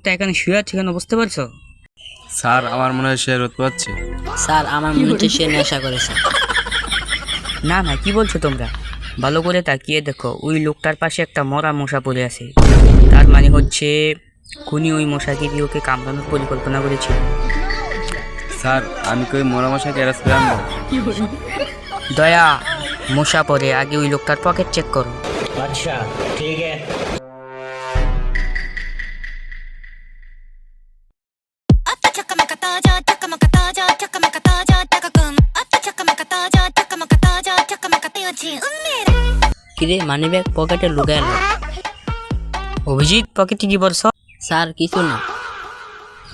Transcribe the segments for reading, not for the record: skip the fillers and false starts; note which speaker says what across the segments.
Speaker 1: লোকটা এখানে শুয়ে আছে কেন বুঝতে পারছো?
Speaker 2: স্যার আমার মনে হয় সে রোদ পাচ্ছে।
Speaker 3: স্যার আমার মনে হচ্ছে সে নেশা করেছে।
Speaker 1: না না, কি বলছো তোমরা? ভালো করে তাকিয়ে দেখো, ওই লোকটার পাশে একটা মরা মশা পড়ে আছে। তার মানে হচ্ছে খুনি ওই মশাকে দিয়ে ওকে কামড়ানোর পরিকল্পনা করেছিল।
Speaker 2: স্যার আমি কি ওই মশাকে অ্যারেস্ট করে আনবো?
Speaker 1: দয়া, মশা পড়ে আগে ওই লোকটার পকেট চেক করো।
Speaker 4: अच्छा ठीक है।
Speaker 3: কিরে মানি ব্যাগ পকেটে লুকায় না।
Speaker 1: অভিজিৎ, পকেটে কি বলছ?
Speaker 3: স্যার কিছু না।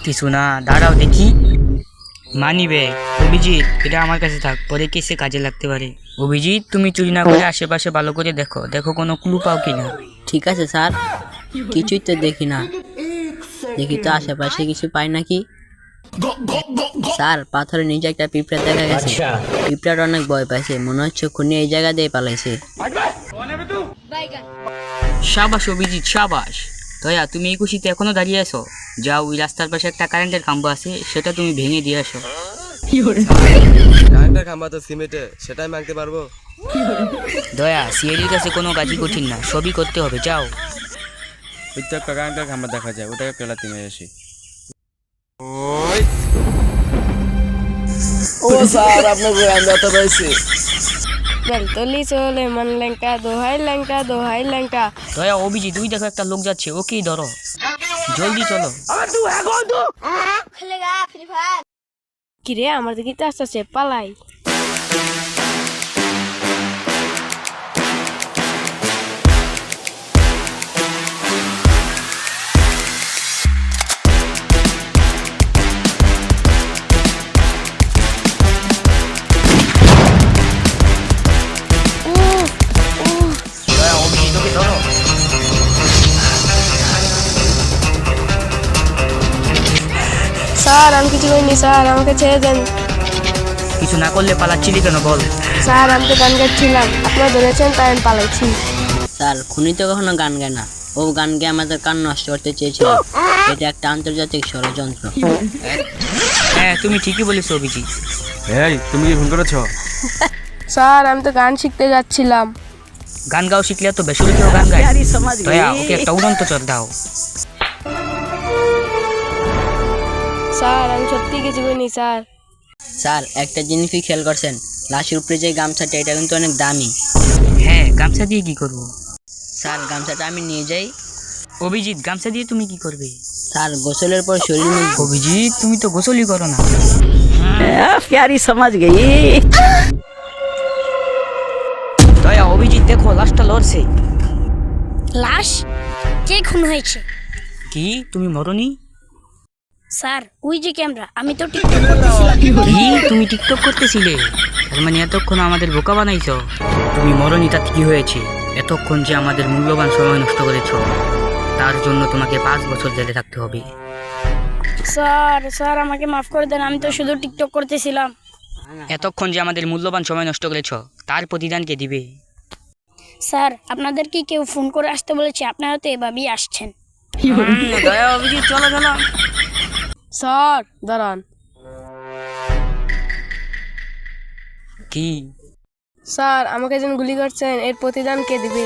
Speaker 1: কিছু না? দাঁড়াও দেখি। Money bag? অভিজিৎ, এটা আমার কাছে থাক, পরে কেসে কাজে লাগতে পারে। অভিজিৎ, তুমি চুরি না করে আশেপাশে ভালো করে দেখো, দেখো কোনো ক্লু পাও কিনা।
Speaker 3: ঠিক আছে স্যার, কিছুই তো দেখি না। দেখি তো আশেপাশে কিছু পাই নাকি। স্যার পাথরের নিচে একটা পিঁপড়া দেখা গেছে।
Speaker 4: अच्छा
Speaker 3: পিঁপড়াটা অনেক ভয় পাইছে, মনে হচ্ছে খুনি এই জায়গা দিয়ে পালাইছে।
Speaker 1: সাবাস অভিজিৎ, সাবাস। দয়া, তুমি এই খুশিতে এখনো দাঁড়িয়ে আছো? যাও, ওই রাস্তার পাশে একটা কারেন্টের খাম্বা আছে, সেটা তুমি ভেঙে দিয়ে আসো।
Speaker 2: কারেন্টের খাম্বা তো সিমেন্টে, সেটাই মানতে পারবো।
Speaker 1: দয়া, সিআইডির কাছে কোনো কাজই কঠিন না, সবই করতে হবে, যাও।
Speaker 2: ওই তো একটা কারেন্টের খাম্বা দেখা যায়, ওটাকে পেলাতে নিয়ে আসি। ও স্যার আপনার ব্যথা পাইছি।
Speaker 5: বেলতলি চলে মন লেঙ্কা দোহাই লেঙ্কা দোহাই লেঙ্কা।
Speaker 1: দয়া, অভিজিৎ, তুই দেখো একটা লোক যাচ্ছে, ওকেই ধরো, জলদি চলো।
Speaker 5: কিরে আমার দিকে তো আস্তে আস্তে পালাই।
Speaker 1: দয়া, অভিজিৎ, ওকে ধরো।
Speaker 5: স্যার আমি কিছু করিনি স্যার, আমাকে ছেড়ে দেন।
Speaker 1: কিছু না করলে পালাচ্ছিলি কেন বল?
Speaker 5: স্যার আমি তো গান গাচ্ছিলাম, আপনারা ধরেছেন তাই আমি পালাইছি।
Speaker 3: স্যার খুনি তো কখনো গান গায় না, ও গান গেয়ে আমাদের কান নষ্ট করতে চেয়েছিল। এটা একটা আন্তর্জাতিক ষড়যন্ত্র।
Speaker 1: হ্যাঁ, তুমি ঠিকই বলেছো অভিজিৎ।
Speaker 2: এই তুমি কি ফোন করেছো?
Speaker 5: স্যার আমি তো গান শিখতে যাচ্ছিলাম।
Speaker 1: গান গাও শিখলে তো বেসুরি কেউ গান গায়। দয়া, ওকে একটা উড়ন্ত চর দাও।
Speaker 5: স্যার আমি সত্যি কিছু করিনি স্যার।
Speaker 3: স্যার একটা জিনিস কি খেয়াল করছেন, লাশের উপরে যে গামছাটা এটা কিন্তু অনেক দামি।
Speaker 1: হ্যাঁ, গামছা দিয়ে কি করবো?
Speaker 3: স্যার গামছাটা আমি নিয়ে যাই।
Speaker 1: অভিজিৎ, গামছা দিয়ে তুমি কি করবে?
Speaker 3: স্যার গোসলের পর শরীর মুছবো।
Speaker 1: অভিজিৎ, তুমি তো গোসলই করো না।
Speaker 6: प्यारी समझ गई।
Speaker 1: দয়া, অভিজিৎ দেখো, লাশটা লড়ছে।
Speaker 7: লাশ? কে খুন হয়েছে?
Speaker 1: কি তুমি মরনি?
Speaker 7: স্যার ওই যে ক্যামেরা, আমি তো টিকটক করতেছিলাম।
Speaker 1: কি তুমি টিকটক করতেছিলে? তার মানে এতক্ষণ আমাদের বোকা বানাইছো। তুমি মরনি, তাতে কি হয়েছে? এতক্ষণ যে আমাদের মূল্যবান সময় নষ্ট করেছো, তার জন্য তোমাকে 5 বছর জেলে থাকতে হবে।
Speaker 7: স্যার স্যার আমাকে মাফ করে দেন, আমি তো শুধু টিকটক করতেছিলাম।
Speaker 1: এতক্ষণ যে আমাদের মূল্যবান সময় নষ্ট করেছো, তার প্রতিদান কে দিবে?
Speaker 7: স্যার আপনাদের কি কেউ ফোন করে আসতে বলেছে? আপনারা তো এভাবেই আসছেন।
Speaker 1: দয়া, অভিজিৎ, চলো চলো।
Speaker 5: স্যার দাঁড়ান।
Speaker 1: কি?
Speaker 5: স্যার আমাকে যেন গুলি করছেন এর প্রতিদান কে দিবে?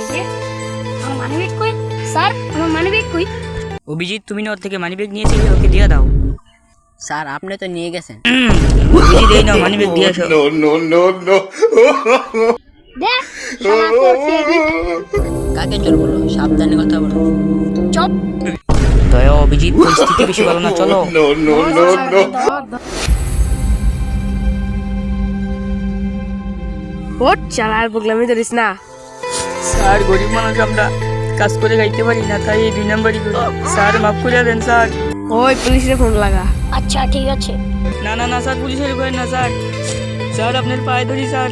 Speaker 7: আমার মানিব্যাগ কই? স্যার আমার মানিব্যাগ কই?
Speaker 1: অভিজিৎ, তুমি না ওর থেকে মানিব্যাগ নিয়েছিলে, ওকে দিয়ে দাও।
Speaker 3: স্যার আপনি তো নিয়ে গেছেন।
Speaker 1: অভিজিৎ, এই নাও মানিব্যাগ দিয়ে আসো।
Speaker 7: দেখ শালা করছে কি?
Speaker 3: কাকে চোর বলো, সাবধানে কথা বলো।
Speaker 7: চুপ।
Speaker 1: দয়া, অভিজিৎ, পরিস্থিতি বেশি ভালো না, চলো।
Speaker 5: ওট চালা আর বগলামি ধরিস না।
Speaker 1: স্যার গরিব মানুষ, আমরা কাজ করে খাইতে পারি না, তাই এই 2 নম্বরই করি। স্যার মাফ করে দেন স্যার।
Speaker 5: ওই পুলিশের ফোন লাগা।
Speaker 7: আচ্ছা ঠিক আছে।
Speaker 1: না না না স্যার, পুলিশের করেন না স্যার। স্যার আপনার পায়ে ধরি স্যার।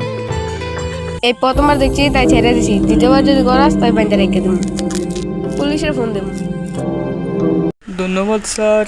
Speaker 5: এই প্রথমবার দেখছি তাই ছেড়ে দিছি, দ্বিতীয়বার যদি করাস তাই বাইন্দা রেখে দেবো। পুলিশের ফোন দেবো।
Speaker 1: ধন্যবাদ স্যার।